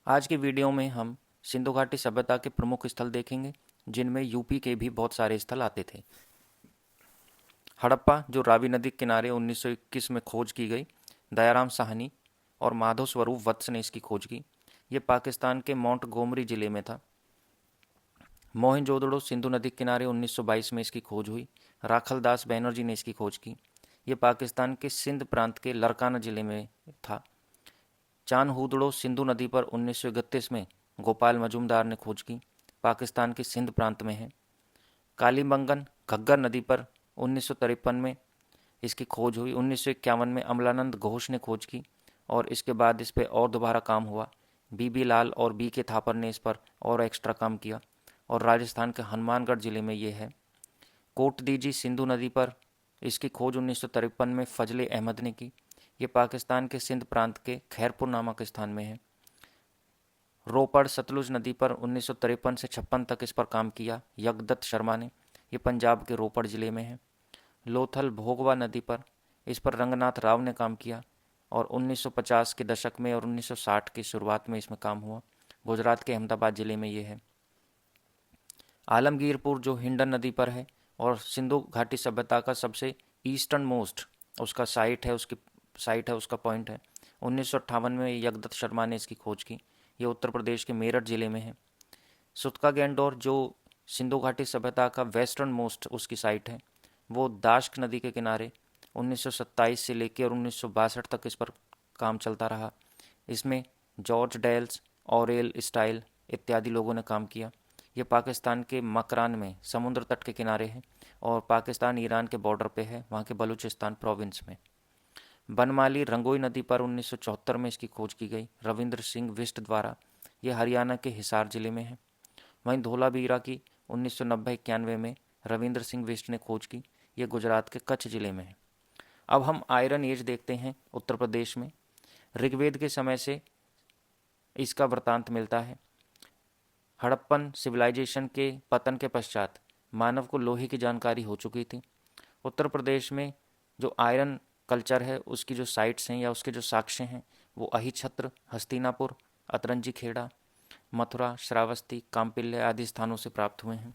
आज की वीडियो में हम सिंधु घाटी सभ्यता के प्रमुख स्थल देखेंगे, जिनमें यूपी के भी बहुत सारे स्थल आते थे। हड़प्पा, जो रावी नदी के किनारे 1921 में खोज की गई, दयाराम साहनी और माधव स्वरूप वत्स ने इसकी खोज की। ये पाकिस्तान के मोंटगोमरी जिले में था। मोहनजोदड़ो, सिंधु नदी के किनारे 1922 में इसकी खोज हुई। राखलदास बैनर्जी ने इसकी खोज की। ये पाकिस्तान के सिंध प्रांत के लरकाना जिले में था। चानहुदड़ो, सिंधु नदी पर 1931 में गोपाल मजूमदार ने खोज की, पाकिस्तान के सिंध प्रांत में है। कालीबंगन, घग्गर नदी पर 1953 में इसकी खोज हुई। 1951 में अमलानंद घोष ने खोज की और इसके बाद इस पर और दोबारा काम हुआ। बीबी लाल और बी के थापर ने इस पर और एक्स्ट्रा काम किया और राजस्थान के हनुमानगढ़ जिले में ये है। कोटदीजी, सिंधु नदी पर इसकी खोज 1953 में फजले अहमद ने की। ये पाकिस्तान के सिंध प्रांत के खैरपुर नामक स्थान में है। रोपड़, सतलुज नदी पर 1953 से 56 तक इस पर काम किया यज्ञदत्त शर्मा ने। ये पंजाब के रोपड़ जिले में है। लोथल, भोगवा नदी पर इस पर रंगनाथ राव ने काम किया और 1950 के दशक में और 1960 की शुरुआत में इसमें काम हुआ। गुजरात के अहमदाबाद जिले में ये है। आलमगीरपुर, जो हिंडन नदी पर है और सिंधु घाटी सभ्यता का सबसे ईस्टर्न मोस्ट उसका साइट है उसका पॉइंट है। 1958 में यज्ञदत्त शर्मा ने इसकी खोज की। ये उत्तर प्रदेश के मेरठ जिले में है। सुतका गैंडोर, जो सिंधु घाटी सभ्यता का वेस्टर्न मोस्ट उसकी साइट है, वो दाश्क नदी के किनारे 1927 से लेकर और 1962 तक इस पर काम चलता रहा। इसमें जॉर्ज डेल्स, ऑरेल स्टाइल इत्यादि लोगों ने काम किया। ये पाकिस्तान के मकरान में समुद्र तट के किनारे है और पाकिस्तान ईरान के बॉर्डर पे है, वहाँ के बलूचिस्तान प्रोविंस में। बनमाली, रंगोई नदी पर 1974 में इसकी खोज की गई रविंद्र सिंह बिष्ट द्वारा। यह हरियाणा के हिसार जिले में है। वहीं धोलावीरा की 1990-91 में रविंद्र सिंह बिष्ट ने खोज की। यह गुजरात के कच्छ जिले में है। अब हम आयरन एज देखते हैं उत्तर प्रदेश में। ऋग्वेद के समय से इसका वृतांत मिलता है। हड़प्पन सिविलाइजेशन के पतन के पश्चात मानव को लोहे की जानकारी हो चुकी थी। उत्तर प्रदेश में जो आयरन कल्चर है उसकी जो साइट्स हैं या उसके जो साक्ष्य हैं वो अहिछत्र, हस्तिनापुर, अतरंजी खेड़ा, मथुरा, श्रावस्ती, काम्पिल्य आदि स्थानों से प्राप्त हुए हैं।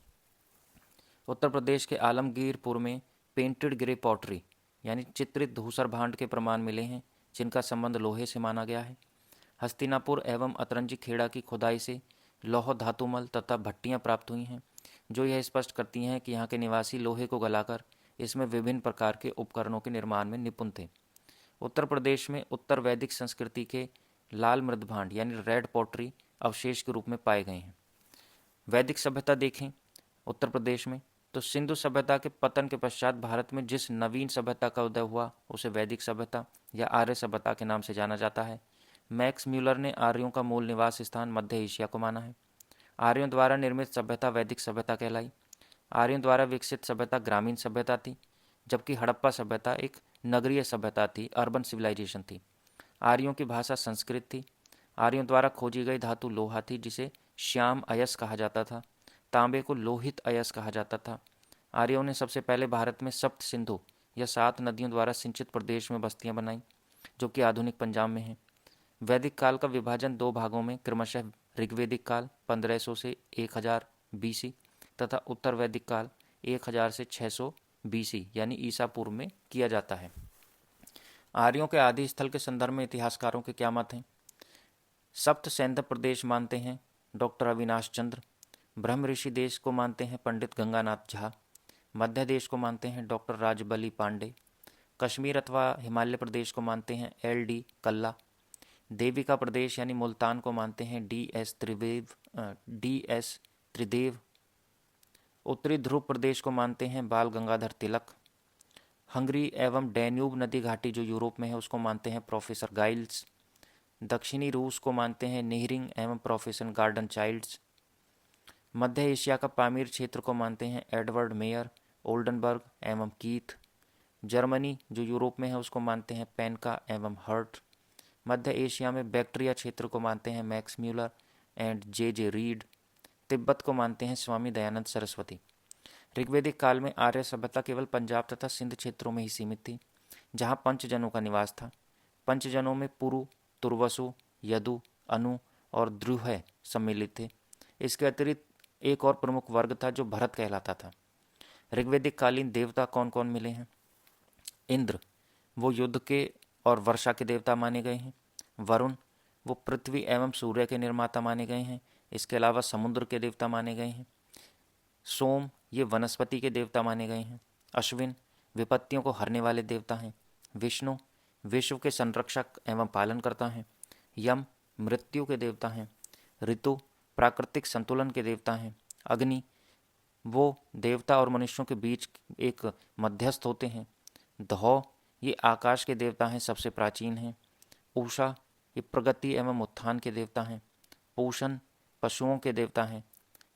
उत्तर प्रदेश के आलमगीरपुर में पेंटेड ग्रे पॉटरी यानी चित्रित धूसर भांड के प्रमाण मिले हैं, जिनका संबंध लोहे से माना गया है। हस्तिनापुर एवं अतरंजी खेड़ा की खुदाई से लौह धातुमल तथा भट्टियां प्राप्त हुई हैं, जो यह स्पष्ट करती हैं कि यहाँ के निवासी लोहे को गलाकर इसमें विभिन्न प्रकार के उपकरणों के निर्माण में निपुण थे। उत्तर प्रदेश में उत्तर वैदिक संस्कृति के लाल मृदभांड यानी रेड पॉटरी अवशेष के रूप में पाए गए हैं। वैदिक सभ्यता देखें उत्तर प्रदेश में तो सिंधु सभ्यता के पतन के पश्चात भारत में जिस नवीन सभ्यता का उदय हुआ उसे वैदिक सभ्यता या आर्य सभ्यता के नाम से जाना जाता है। मैक्स म्यूलर ने आर्यों का मूल निवास स्थान मध्य एशिया को माना है। आर्यों द्वारा निर्मित सभ्यता वैदिक सभ्यता कहलाई। आर्यों द्वारा विकसित सभ्यता ग्रामीण सभ्यता थी, जबकि हड़प्पा सभ्यता एक नगरीय सभ्यता थी, अर्बन सिविलाइजेशन थी। आर्यों की भाषा संस्कृत थी। आर्यों द्वारा खोजी गई धातु लोहा थी, जिसे श्याम अयस कहा जाता था। तांबे को लोहित अयस कहा जाता था। आर्यों ने सबसे पहले भारत में सप्त सिंधु या 7 नदियों द्वारा सिंचित प्रदेश में बस्तियां बनाई, जो कि आधुनिक पंजाब में है। वैदिक काल का विभाजन 2 भागों में क्रमशः ऋग्वेदिक काल 1500 से 1000 बीसी तथा उत्तर वैदिक काल 1000 से 600 बीसी यानी ईसा पूर्व में किया जाता है। आर्यों के आदि स्थल के संदर्भ में इतिहासकारों के क्या मत हैं? सप्त सैंध प्रदेश मानते हैं डॉक्टर अविनाश चंद्र। ब्रह्म ऋषि देश को मानते हैं पंडित गंगानाथ झा। मध्य देश को मानते हैं डॉक्टर राजबली पांडे। कश्मीर अथवा हिमालय प्रदेश को मानते हैं LD कल्ला। देविका प्रदेश यानी मुल्तान को मानते हैं DS त्रिदेव। उत्तरी ध्रुव प्रदेश को मानते हैं बाल गंगाधर तिलक। हंगरी एवं डैन्यूब नदी घाटी जो यूरोप में है उसको मानते हैं प्रोफेसर गाइल्स। दक्षिणी रूस को मानते हैं नेहरिंग एवं प्रोफेसर गार्डन चाइल्ड्स। मध्य एशिया का पामीर क्षेत्र को मानते हैं एडवर्ड मेयर, ओल्डनबर्ग एवं कीथ। जर्मनी जो यूरोप में है उसको मानते हैं पेनका एवं हर्ट। मध्य एशिया में बैक्ट्रिया क्षेत्र को मानते हैं Max Muller and JJ Reed. Tibet को मानते हैं स्वामी दयानंद सरस्वती। ऋग्वेदिक काल में आर्य सभ्यता केवल पंजाब तथा सिंध क्षेत्रों में ही सीमित थी, जहाँ पंचजनों का निवास था। पंचजनों में पुरु, तुर्वसु, यदु, अनु और द्रुह सम्मिलित थे। इसके अतिरिक्त एक और प्रमुख वर्ग था जो भरत कहलाता था। ऋग्वैदिक कालीन देवता कौन कौन मिले हैं? इंद्र, वो युद्ध के और वर्षा के देवता माने गए हैं। वरुण, वो पृथ्वी एवं सूर्य के निर्माता माने गए हैं। इसके अलावा समुद्र के देवता माने गए हैं। सोम, ये वनस्पति के देवता माने गए हैं। अश्विन, विपत्तियों को हरने वाले देवता हैं। विष्णु, विश्व के संरक्षक एवं पालनकर्ता हैं। यम, मृत्यु के देवता हैं। ऋतु, प्राकृतिक संतुलन के देवता हैं। अग्नि, वो देवता और मनुष्यों के बीच एक मध्यस्थ होते हैं। धौ, ये आकाश के देवता हैं, सबसे प्राचीन हैं। उषा, ये प्रगति एवं उत्थान के देवता हैं। पूषण, पशुओं के देवता हैं।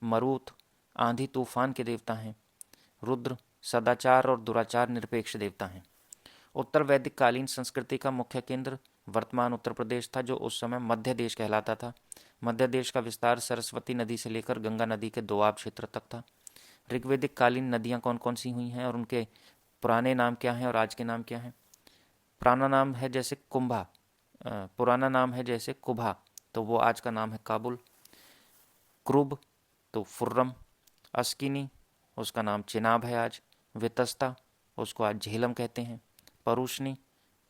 मरुत, आंधी तूफान के देवता हैं। रुद्र, सदाचार और दुराचार निरपेक्ष देवता हैं। उत्तर वैदिक कालीन संस्कृति का मुख्य केंद्र वर्तमान उत्तर प्रदेश था, जो उस समय मध्य देश कहलाता था। मध्य देश का विस्तार सरस्वती नदी से लेकर गंगा नदी के दोआब क्षेत्र तक था। ऋग्वैदिक कालीन नदियाँ कौन कौन सी हुई हैं और उनके पुराने नाम क्या हैं और आज के नाम क्या हैं? पुराना नाम है जैसे कुंभा, पुराना नाम है जैसे कुभा, तो वो आज का नाम है काबुल। क्रुब, तो फुर्रम। अस्किनी, उसका नाम चिनाब है आज। वितस्ता, उसको आज झेलम कहते हैं। परुष्णी,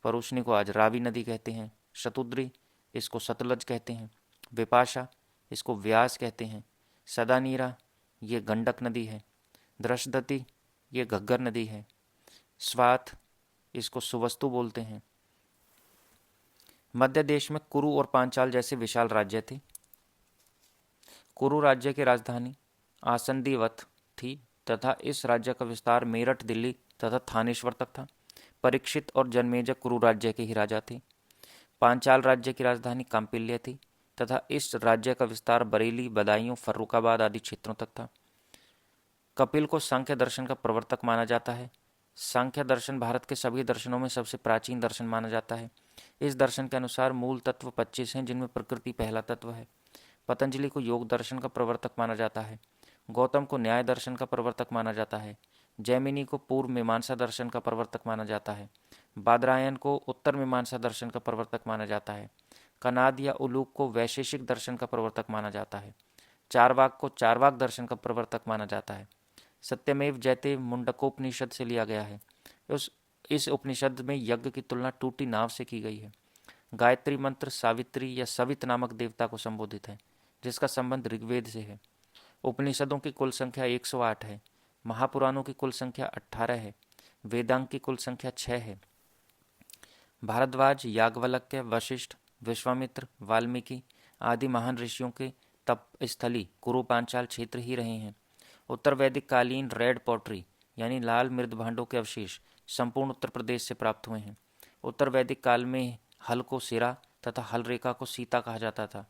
परुष्णी को आज रावी नदी कहते हैं। शतुद्री, इसको सतलज कहते हैं। विपाशा, इसको व्यास कहते हैं। सदानीरा, ये गंडक नदी है। दृशदती, ये घग्गर नदी है। स्वात, इसको सुवस्तु बोलते हैं। मध्य देश में कुरु और पांचाल जैसे विशाल राज्य थे। कुरु राज्य की राजधानी आसंदीवत थी तथा इस राज्य का विस्तार मेरठ, दिल्ली तथा थानेश्वर तक था। परीक्षित और जन्मेजय कुरु राज्य के ही राजा थे। पांचाल राज्य की राजधानी कांपिल्य थी तथा इस राज्य का विस्तार बरेली, बदायूं, फर्रुखाबाद आदि क्षेत्रों तक था। कपिल को सांख्य दर्शन का प्रवर्तक माना जाता है। सांख्य दर्शन भारत के सभी दर्शनों में सबसे प्राचीन दर्शन माना जाता है। इस दर्शन के अनुसार मूल तत्व 25 हैं, जिनमें प्रकृति पहला तत्व है। पतंजलि को योग दर्शन का प्रवर्तक माना जाता है। गौतम को न्याय दर्शन का प्रवर्तक माना जाता है। जैमिनी को पूर्व मीमांसा दर्शन का प्रवर्तक माना जाता है। बादरायन को उत्तर मीमांसा दर्शन का प्रवर्तक माना जाता है। कनाद या उलूक को वैशेषिक दर्शन का प्रवर्तक माना जाता है। चारवाक को चारवाक दर्शन का प्रवर्तक माना जाता है। सत्यमेव जयते मुंडकोपनिषद से लिया गया है। इस उपनिषद में यज्ञ की तुलना टूटी नाव से की गई है। गायत्री मंत्र सावित्री या सवित नामक देवता को संबोधित है, जिसका संबंध ऋग्वेद से है। उपनिषदों की कुल संख्या 108 है। महापुराणों की कुल संख्या 18 है। वेदांग की कुल संख्या 6 है। भारद्वाज, याज्ञवल्क्य, वशिष्ठ, विश्वामित्र, वाल्मीकि आदि महान ऋषियों के तप स्थली कुरु पांचाल क्षेत्र ही रहे हैं। उत्तर वैदिक कालीन रेड पॉटरी यानी लाल मृद भांडों के अवशेष संपूर्ण उत्तर प्रदेश से प्राप्त हुए हैं। उत्तर वैदिक काल में हल को सिरा तथा हल रेखा को सीता कहा जाता था।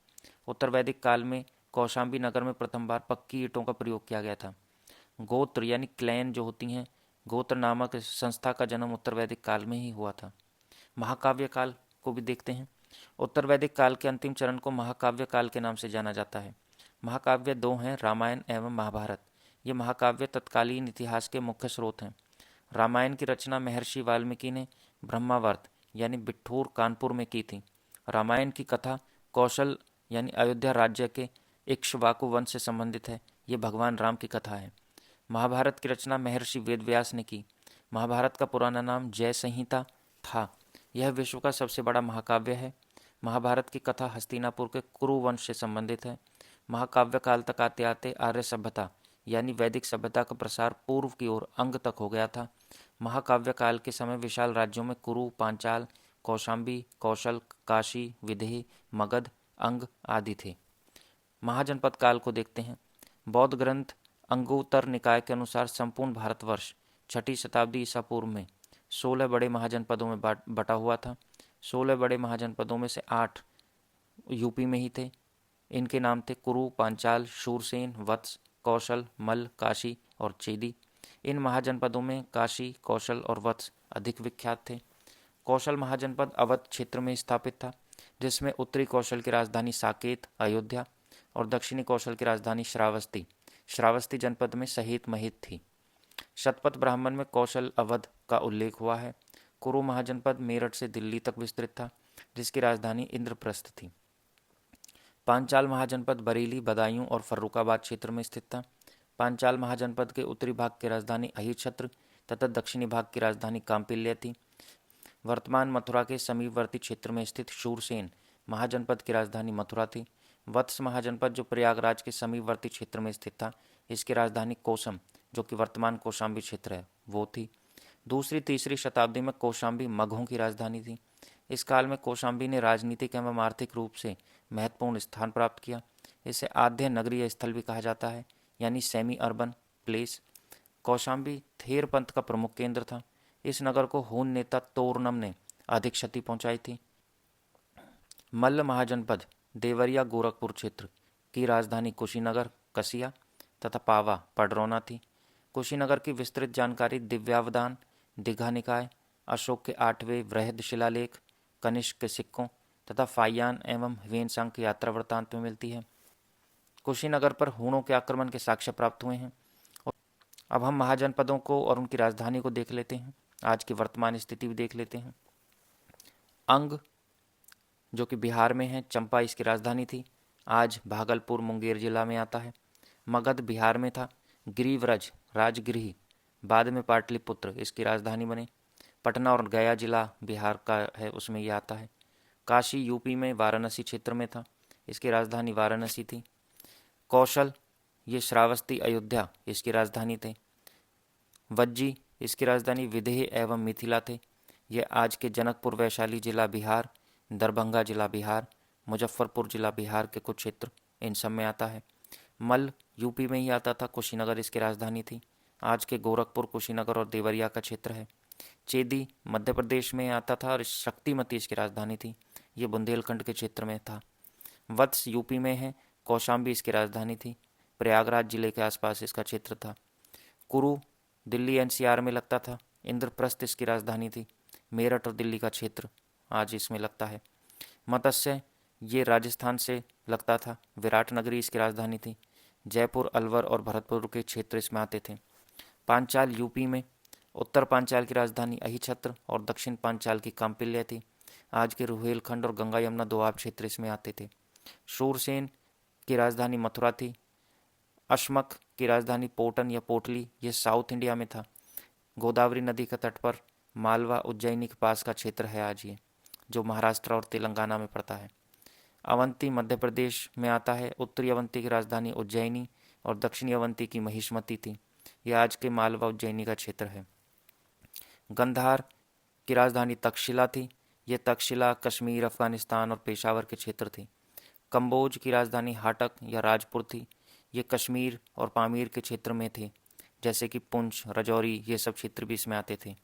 उत्तर वैदिक काल में कौशाम्बी नगर में प्रथम बार पक्की ईंटों का प्रयोग किया गया था। गोत्र यानी क्लैन जो होती हैं, गोत्र नामक संस्था का जन्म उत्तर वैदिक काल में ही हुआ था। महाकाव्य काल को भी देखते हैं। उत्तर वैदिक काल के अंतिम चरण को महाकाव्य काल के नाम से जाना जाता है। महाकाव्य दो हैं, रामायण एवं महाभारत। ये महाकाव्य तत्कालीन इतिहास के मुख्य स्रोत हैं। रामायण की रचना महर्षि वाल्मीकि ने ब्रह्मावर्त यानी बिठूर, कानपुर में की थी। रामायण की कथा कौशल यानी अयोध्या राज्य के इक्ष्वाकु वंश से संबंधित है। ये भगवान राम की कथा है। महाभारत की रचना महर्षि वेदव्यास ने की। महाभारत का पुराना नाम जय संहिता था। यह विश्व का सबसे बड़ा महाकाव्य है। महाभारत की कथा हस्तिनापुर के कुरु वंश से संबंधित है। महाकाव्य काल तक आते आते आर्य सभ्यता यानी वैदिक सभ्यता का प्रसार पूर्व की ओर अंग तक हो गया था। महाकाव्य काल के समय विशाल राज्यों में कुरु, पांचाल, कौशाम्बी, कौशल, काशी, विदेह, मगध, अंग आदि थे। महाजनपद काल को देखते हैं। बौद्ध ग्रंथ अंगुत्तर निकाय के अनुसार संपूर्ण भारतवर्ष 6ठी शताब्दी ईसा पूर्व में 16 बड़े महाजनपदों में बटा हुआ था। 16 बड़े महाजनपदों में से 8 यूपी में ही थे। इनके नाम थे कुरु, पांचाल, शूरसेन, वत्स, कौशल, मल्ल, काशी और चेदी। इन महाजनपदों में काशी, कौशल और वत्स अधिक विख्यात थे। कौशल महाजनपद अवध क्षेत्र में स्थापित था, जिसमें उत्तरी कौशल की राजधानी साकेत, अयोध्या और दक्षिणी कौशल की राजधानी श्रावस्ती जनपद में सहित महित थी। शतपथ ब्राह्मण में कौशल अवध का उल्लेख हुआ है। कुरु महाजनपद मेरठ से दिल्ली तक विस्तृत था, जिसकी राजधानी इंद्रप्रस्थ थी। पांचाल महाजनपद बरेली, बदायूं और फर्रुखाबाद क्षेत्र में स्थित था। पांचाल महाजनपद के उत्तरी भाग की राजधानी अहिच्छत्र तथा दक्षिणी भाग की राजधानी कांपिल्य थी। वर्तमान मथुरा के समीपवर्ती क्षेत्र में स्थित शूरसेन महाजनपद की राजधानी मथुरा थी। वत्स महाजनपद जो प्रयागराज के समीपवर्ती क्षेत्र में स्थित था, इसकी राजधानी कोसम जो कि वर्तमान कौशाम्बी क्षेत्र है वो थी। दूसरी तीसरी शताब्दी में कौशाम्बी मगहों की राजधानी थी। इस काल में कौशाम्बी ने राजनीतिक एवं आर्थिक रूप से महत्वपूर्ण स्थान प्राप्त किया। इसे आद्य नगरीय स्थल भी कहा जाता है, यानी सेमी अर्बन प्लेस। कौशाम्बी थेर पंथ का प्रमुख केंद्र था। इस नगर को हून नेता तोरनम ने अधिक क्षति पहुंचाई थी। मल्ल महाजनपद देवरिया गोरखपुर क्षेत्र की राजधानी कुशीनगर कसिया तथा पावा पडरौना थी। कुशीनगर की विस्तृत जानकारी दिव्यावदान, दीघा निकाय, अशोक के 8वें वृहद शिलालेख, कनिष्क के सिक्कों तथा फाइयान एवं ह्वेनसांग के यात्रा वृत्तांत में मिलती है। कुशीनगर पर हूणों के आक्रमण के साक्ष्य प्राप्त हुए हैं। अब हम महाजनपदों को और उनकी राजधानी को देख लेते हैं। आज की वर्तमान स्थिति भी देख लेते हैं। अंग जो कि बिहार में है, चंपा इसकी राजधानी थी, आज भागलपुर मुंगेर जिला में आता है। मगध बिहार में था। गिरिव्रज राजगृह बाद में पाटलिपुत्र इसकी राजधानी बने। पटना और गया जिला बिहार का है, उसमें यह आता है। काशी यूपी में वाराणसी क्षेत्र में था, इसकी राजधानी वाराणसी थी। कौशल ये श्रावस्ती अयोध्या इसकी राजधानी थे। वज्जी इसकी राजधानी विदेह एवं मिथिला थे। यह आज के जनकपुर वैशाली जिला बिहार, दरभंगा जिला बिहार, मुजफ्फरपुर जिला बिहार के कुछ क्षेत्र इन सब में आता है। मल्ल यूपी में ही आता था, कुशीनगर इसकी राजधानी थी। आज के गोरखपुर, कुशीनगर और देवरिया का क्षेत्र है। चेदी मध्य प्रदेश में आता था और शक्तिमती इसकी राजधानी थी। ये बुंदेलखंड के क्षेत्र में था। वत्स यूपी में है, कौशाम्बी इसकी राजधानी थी। प्रयागराज जिले के आसपास इसका क्षेत्र था। कुरु दिल्ली एनसीआर में लगता था। इंद्रप्रस्थ इसकी राजधानी थी। मेरठ और दिल्ली का क्षेत्र आज इसमें लगता है। मत्स्य ये राजस्थान से लगता था। विराट नगरी इसकी राजधानी थी। जयपुर, अलवर और भरतपुर के क्षेत्र इसमें आते थे। पांचाल यूपी में, उत्तर पांचाल की राजधानी अहिच्छत्र और दक्षिण पांचाल की कांपिल्य थी। आज के रुहेलखंड और गंगा यमुना दोआब क्षेत्र इसमें आते थे। शूरसेन की राजधानी मथुरा थी। अशमक की राजधानी पोटन या पोटली ये साउथ इंडिया में था। गोदावरी नदी के तट पर मालवा उज्जैनी के पास का क्षेत्र है आज ये, जो महाराष्ट्र और तेलंगाना में पड़ता है। अवंती मध्य प्रदेश में आता है। उत्तरी अवंती की राजधानी उज्जैनी और दक्षिणी अवंती की महिष्मती थी। यह आज के मालवा उज्जैनी का क्षेत्र है। गंधार की राजधानी तक्षशिला थी। यह तक्षशिला कश्मीर, अफगानिस्तान और पेशावर के क्षेत्र थी। कंबोज की राजधानी हाटक या राजपुर थी। ये कश्मीर और पामीर के क्षेत्र में थे, जैसे कि पुंछ, राजौरी, ये सब क्षेत्र भी इसमें आते थे।